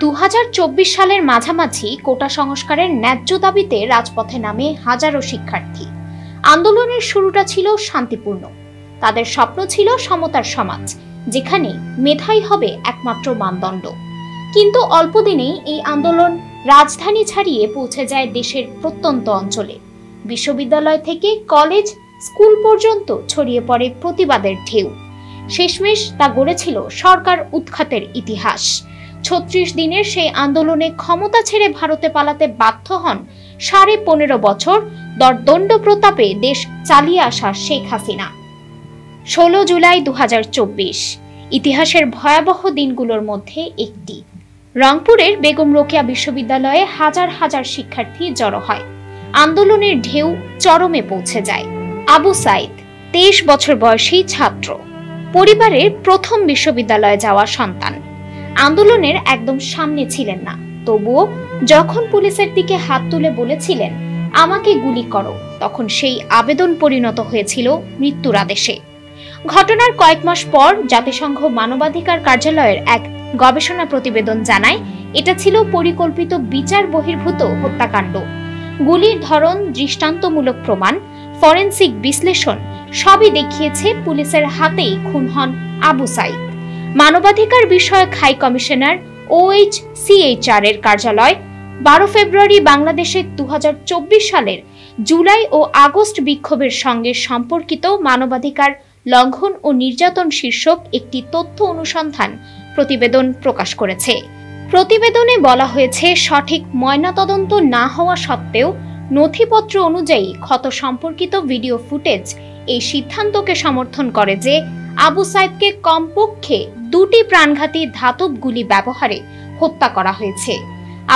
2024 সালের মাঝামাঝি কোটা সংস্কারের ন্যায্য দাবিতে রাজপথে নামে হাজারো শিক্ষার্থী। আন্দোলনের শুরুটা ছিল শান্তিপূর্ণ। তাদের স্বপ্ন ছিল সমতার সমাজ, যেখানে মেধাই হবে একমাত্র মানদণ্ড। কিন্তু অল্প দিনেই এই আন্দোলন রাজধানী ছাড়িয়ে পৌঁছে যায় দেশের প্রত্যন্ত অঞ্চলে। বিশ্ববিদ্যালয় থেকে কলেজ, স্কুল পর্যন্ত ছড়িয়ে পড়ে প্রতিবাদের ঢেউ। শেষমেশ তা গড়েছিল সরকার উৎখাতের ইতিহাস। 36 দিনের সেই আন্দোলনে ক্ষমতা ছেড়ে ভারতে পালাতে বাধ্য হন 15.5 বছর দর্দণ্ড প্রতাপে দেশ চালিয়ে আসা শেখ হাসিনা। 16 জুলাই 2024 ইতিহাসের ভয়াবহ দিনগুলোর মধ্যে একটি। রংপুরের বেগম রোকেয়া বিশ্ববিদ্যালয়ে হাজার হাজার শিক্ষার্থী জড়ো হয়। আন্দোলনের ঢেউ চরমে পৌঁছে যায়। আবু সাইদ 23 বছর বয়সী ছাত্র, পরিবারের প্রথম বিশ্ববিদ্যালয়ে যাওয়া সন্তান। আন্দোলনের একদম সামনে ছিলেন না, তবুও যখন পুলিশের দিকে হাত তুলে বলেছিলেন আমাকে গুলি করো, তখন সেই আবেদন পরিণত হয়েছিল মৃত্যুর আদেশে। ঘটনার কয়েক মাস পর জাতিসংঘ মানবাধিকার কার্যালয়ের এক গবেষণা প্রতিবেদন জানায় এটা ছিল পরিকল্পিত বিচার বহির্ভূত হত্যাকাণ্ড। গুলির ধরন, দৃষ্টান্তমূলক প্রমাণ, ফরেনসিক বিশ্লেষণ সবই দেখিয়েছে পুলিশের হাতেই খুন হন আবু সাইদ। মানবাধিকার বিষয়ক হাই কমিশনার OHCHR এর কার্যালয় 12 ফেব্রুয়ারি বাংলাদেশে 2024 সালের জুলাই ও আগস্ট বিক্ষোভের সঙ্গে সম্পর্কিত মানবাধিকার লঙ্ঘন ও নির্যাতন শীর্ষক একটি তথ্য অনুসন্ধান প্রতিবেদন প্রকাশ করেছে। প্রতিবেদনে বলা হয়েছে, সঠিক ময়নাতদন্ত না হওয়া সত্ত্বেও নথিপত্র অনুযায়ী ক্ষত সম্পর্কিত ভিডিও ফুটেজ এই সিদ্ধান্তকে সমর্থন করে যে আবু সাইদকে কমপক্ষে 2টি প্রাণঘাতী ধাতব গুলি ব্যবহারে হত্যা করা হয়েছে।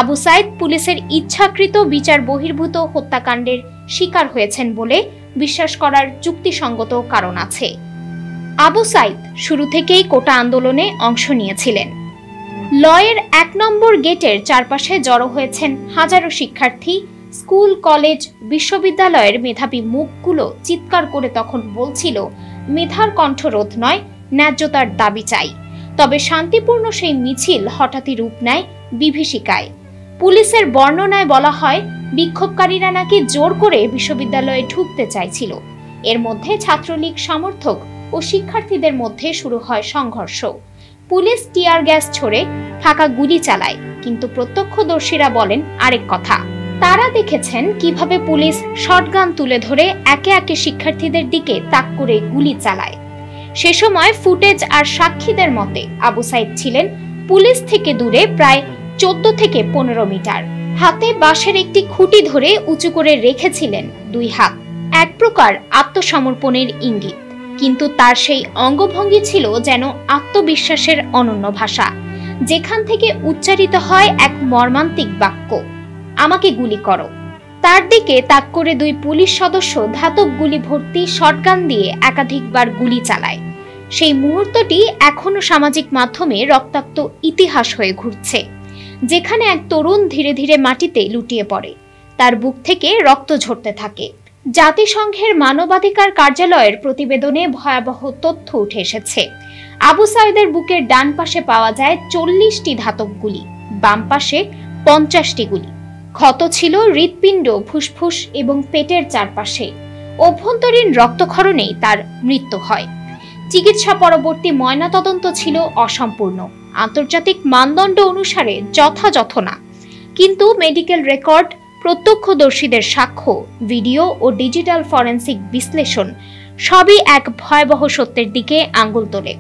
আবু সাইদ পুলিশের ইচ্ছাকৃত বিচার বহির্ভূত হত্যাকাণ্ডের শিকার হয়েছেন বলে বিশ্বাস করার যুক্তিসঙ্গত কারণ আছে। আবু সাইদ শুরু থেকেই কোটা আন্দোলনে অংশ নিয়েছিলেন। লয়ের 1 নম্বর গেটের চারপাশে জড়ো হয়েছেন হাজারো শিক্ষার্থী। স্কুল, কলেজ, বিশ্ববিদ্যালয়ের মেধাবী মুখগুলো চিৎকার করে তখন বলছিল, মেধার কণ্ঠরোধ নয়, ন্যায্যতার দাবি চাই। তবে শান্তিপূর্ণ সেই মিছিল হঠাৎই রূপ নেয় বিভীষিকায়। পুলিশের বর্ণনায় বলা হয়, বিক্ষোভকারীরা নাকি জোর করে বিশ্ববিদ্যালয়ে ঢুকতে চাইছিল। এর মধ্যে ছাত্রলীগ সমর্থক ও শিক্ষার্থীদের মধ্যে শুরু হয় সংঘর্ষ। পুলিশ টিয়ার গ্যাস ছোড়ে, ফাঁকা গুলি চালায়। কিন্তু প্রত্যক্ষদর্শীরা বলেন আরেক কথা। তারা দেখেছেন কিভাবে পুলিশ শটগান তুলে ধরে একে একে শিক্ষার্থীদের দিকে তাক করে গুলি চালায়। সে সময় ফুটেজ আর সাক্ষীদের মতে আবু সাইদ ছিলেন পুলিশ থেকে দূরে প্রায় 14 থেকে 15 মিটার। হাতে বাঁশের একটি খুঁটি ধরে উঁচু করে রেখেছিলেন 2 হাত, এক প্রকার আত্মসমর্পণের ইঙ্গিত। কিন্তু তার সেই অঙ্গভঙ্গি ছিল যেন আত্মবিশ্বাসের অনন্য ভাষা, যেখান থেকে উচ্চারিত হয় এক মর্মান্তিক বাক্য, আমাকে গুলি করো। তার দিকে তাক করে 2 পুলিশ সদস্য ধাতব গুলি ভর্তি শটগান দিয়ে একাধিকবার গুলি চালায়। সেই মুহূর্তটি এখনো সামাজিক মাধ্যমে রক্তাক্ত ইতিহাস হয়ে ঘুরছে, যেখানে এক তরুণ ধীরে ধীরে মাটিতে লুটিয়ে পড়ে, তার বুক থেকে রক্ত ঝরতে থাকে। জাতিসংঘের মানবাধিকার কার্যালয়ের প্রতিবেদনে ভয়াবহ তথ্য উঠে এসেছে। আবু সাইদের বুকের ডান পাশে পাওয়া যায় 40টি ধাতব গুলি, বাম পাশে 50টি গুলি। ক্ষত ছিল হৃৎপিণ্ড, ফুসফুস এবং পেটের চারপাশে। অভ্যন্তরীণ রক্তক্ষরণেই তার মৃত্যু হয়। চিকিৎসা পরবর্তী ময়নাতদন্ত ছিল অসম্পূর্ণ, আন্তর্জাতিক মানদণ্ড অনুসারে যথাযথ না। কিন্তু মেডিকেল রেকর্ড, প্রত্যক্ষদর্শীদের সাক্ষ্য, ভিডিও ও ডিজিটাল ফরেনসিক বিশ্লেষণ সবই এক ভয়াবহ সত্যের দিকে আঙ্গুল তোলে।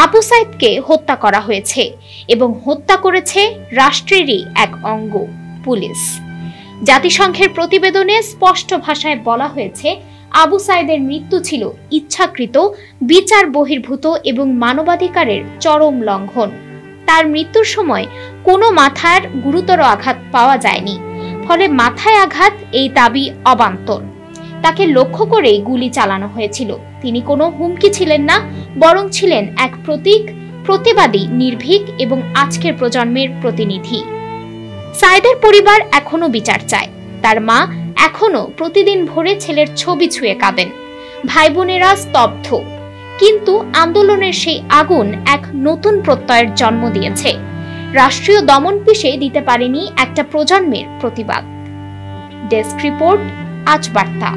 আবু সাইদকে হত্যা করা হয়েছে এবং হত্যা করেছে রাষ্ট্রেরই এক অঙ্গ, পুলিশ। জাতিসংঘের প্রতিবেদনে স্পষ্ট ভাষায় বলা হয়েছে, আবু সাইদের মৃত্যু ছিল ইচ্ছাকৃত, বিচার বহির্ভূত এবং মানবাধিকারের চরম লঙ্ঘন। তার মৃত্যুর সময় কোনো মাথার গুরুতর আঘাত পাওয়া যায়নি, ফলে মাথায় আঘাত এই দাবি অবান্তর। তাকে লক্ষ্য করেই গুলি চালানো হয়েছিল। তিনি কোনো হুমকি ছিলেন না, বরং ছিলেন এক প্রতীক, প্রতিবাদী, নির্ভীক এবং আজকের প্রজন্মের প্রতিনিধি। সাইদের পরিবার এখনো বিচার চায়। তার মা এখনো প্রতিদিন ভোরে ছেলের ছবি ছুঁয়ে কাঁদেন। ভাই বোনেরা স্তব্ধ। কিন্তু আন্দোলনের সেই আগুন এক নতুন প্রত্যয়ের জন্ম দিয়েছে। রাষ্ট্রীয় দমন পিষে দিতে পারেনি একটা প্রজন্মের প্রতিবাদ। ডেস্ক রিপোর্ট, আজ বার্তা।